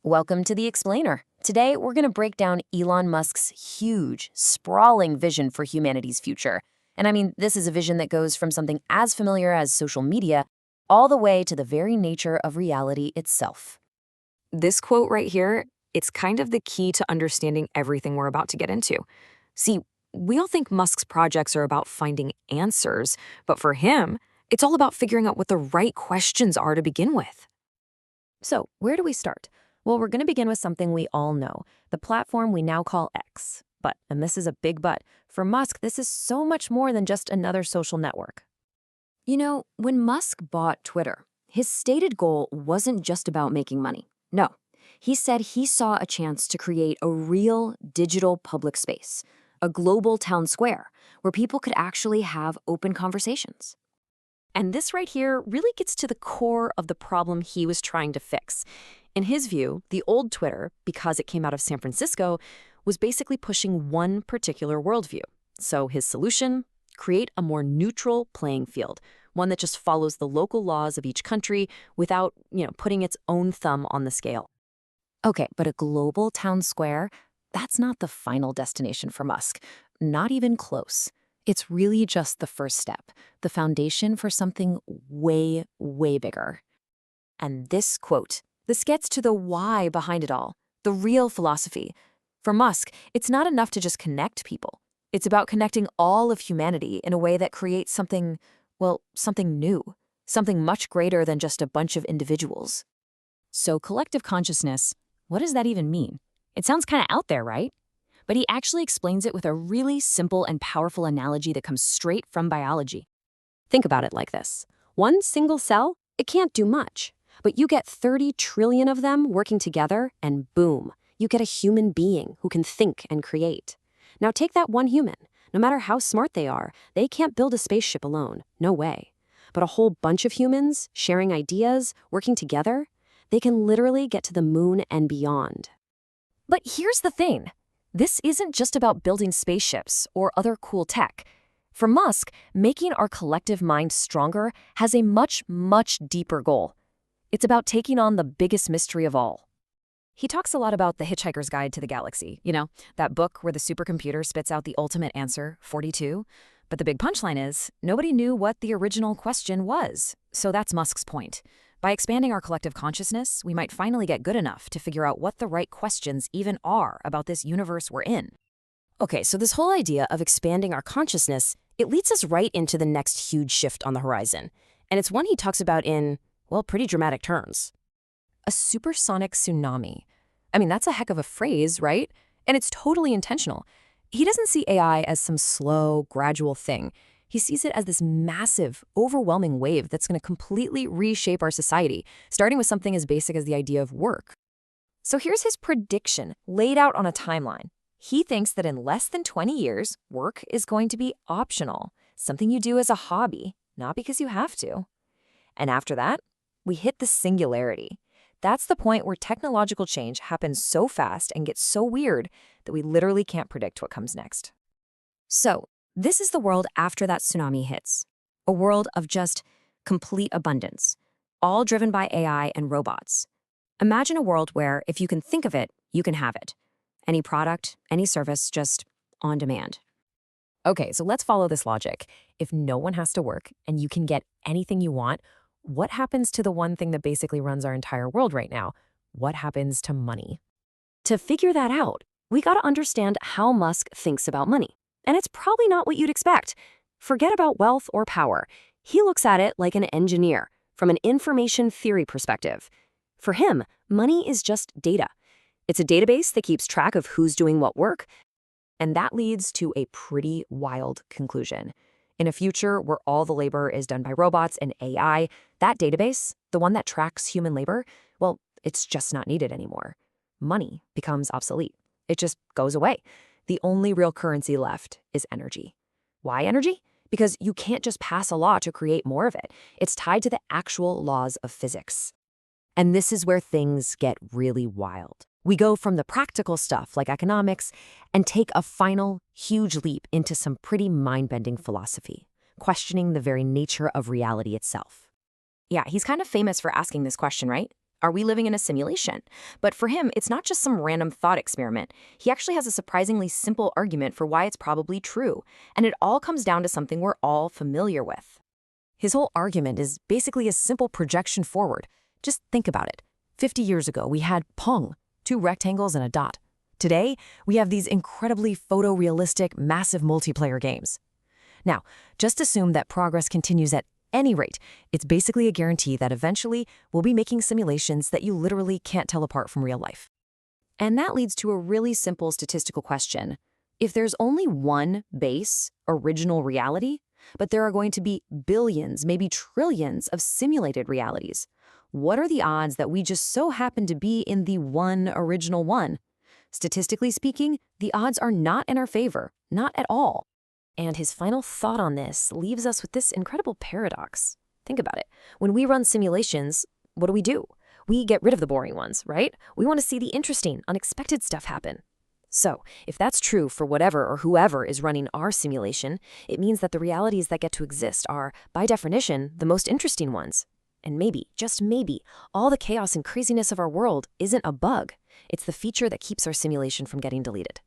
Welcome to The Explainer. Today, we're going to break down Elon Musk's huge, sprawling vision for humanity's future. And I mean, this is a vision that goes from something as familiar as social media all the way to the very nature of reality itself. This quote right here, it's kind of the key to understanding everything we're about to get into. See, we all think Musk's projects are about finding answers, but for him, it's all about figuring out what the right questions are to begin with. So, where do we start? Well, we're going to begin with something we all know, the platform we now call X. But, and this is a big but, for Musk, this is so much more than just another social network. You know, when Musk bought Twitter, his stated goal wasn't just about making money. No, he said he saw a chance to create a real digital public space, a global town square, where people could actually have open conversations. And this right here really gets to the core of the problem he was trying to fix. In his view, the old Twitter, because it came out of San Francisco, was basically pushing one particular worldview. So his solution? Create a more neutral playing field, one that just follows the local laws of each country without, putting its own thumb on the scale. Okay, but a global town square, that's not the final destination for Musk. Not even close. It's really just the first step, the foundation for something way, way bigger. And this quote, this gets to the why behind it all, the real philosophy. For Musk, it's not enough to just connect people. It's about connecting all of humanity in a way that creates something, well, something new, something much greater than just a bunch of individuals. So collective consciousness, what does that even mean? It sounds kind of out there, right? But he actually explains it with a really simple and powerful analogy that comes straight from biology. Think about it like this. One single cell, it can't do much. But you get 30 trillion of them working together, and boom, you get a human being who can think and create. Now take that one human. No matter how smart they are, they can't build a spaceship alone. No way. But a whole bunch of humans, sharing ideas, working together, they can literally get to the moon and beyond. But here's the thing. This isn't just about building spaceships or other cool tech. For Musk, making our collective mind stronger has a much, much deeper goal. It's about taking on the biggest mystery of all. He talks a lot about The Hitchhiker's Guide to the Galaxy, that book where the supercomputer spits out the ultimate answer, 42. But the big punchline is, nobody knew what the original question was. So that's Musk's point. By expanding our collective consciousness, we might finally get good enough to figure out what the right questions even are about this universe we're in. Okay, so this whole idea of expanding our consciousness, it leads us right into the next huge shift on the horizon. And it's one he talks about in, well, pretty dramatic terms. A supersonic tsunami. I mean, that's a heck of a phrase, right? And it's totally intentional. He doesn't see AI as some slow, gradual thing. He sees it as this massive, overwhelming wave that's going to completely reshape our society, starting with something as basic as the idea of work. So here's his prediction, laid out on a timeline. He thinks that in less than 20 years, work is going to be optional, something you do as a hobby, not because you have to. And after that, we hit the singularity. That's the point where technological change happens so fast and gets so weird that we literally can't predict what comes next. So, this is the world after that tsunami hits. A world of just complete abundance, all driven by AI and robots. Imagine a world where, if you can think of it, you can have it. Any product, any service, just on demand. Okay, so let's follow this logic. If no one has to work and you can get anything you want, what happens to the one thing that basically runs our entire world right now? What happens to money? To figure that out, we gotta understand how Musk thinks about money. And it's probably not what you'd expect. Forget about wealth or power. He looks at it like an engineer, from an information theory perspective. For him, money is just data. It's a database that keeps track of who's doing what work. And that leads to a pretty wild conclusion. In a future where all the labor is done by robots and AI, that database, the one that tracks human labor, well, it's just not needed anymore. Money becomes obsolete. It just goes away. The only real currency left is energy. Why energy? Because you can't just pass a law to create more of it. It's tied to the actual laws of physics. And this is where things get really wild. We go from the practical stuff like economics and take a final, huge leap into some pretty mind-bending philosophy, questioning the very nature of reality itself. Yeah, he's kind of famous for asking this question, right? Are we living in a simulation? But for him, it's not just some random thought experiment. He actually has a surprisingly simple argument for why it's probably true, and it all comes down to something we're all familiar with. His whole argument is basically a simple projection forward. Just think about it. 50 years ago, we had Pong, two rectangles and a dot. Today, we have these incredibly photorealistic, massive multiplayer games. Now, just assume that progress continues at any rate. It's basically a guarantee that eventually we'll be making simulations that you literally can't tell apart from real life. And that leads to a really simple statistical question. If there's only one base, original reality, but there are going to be billions, maybe trillions of simulated realities, what are the odds that we just so happen to be in the one original one? Statistically speaking, the odds are not in our favor, not at all. And his final thought on this leaves us with this incredible paradox. Think about it. When we run simulations, what do? We get rid of the boring ones, right? We want to see the interesting, unexpected stuff happen. So, if that's true for whatever or whoever is running our simulation, it means that the realities that get to exist are, by definition, the most interesting ones. And maybe, just maybe, all the chaos and craziness of our world isn't a bug. It's the feature that keeps our simulation from getting deleted.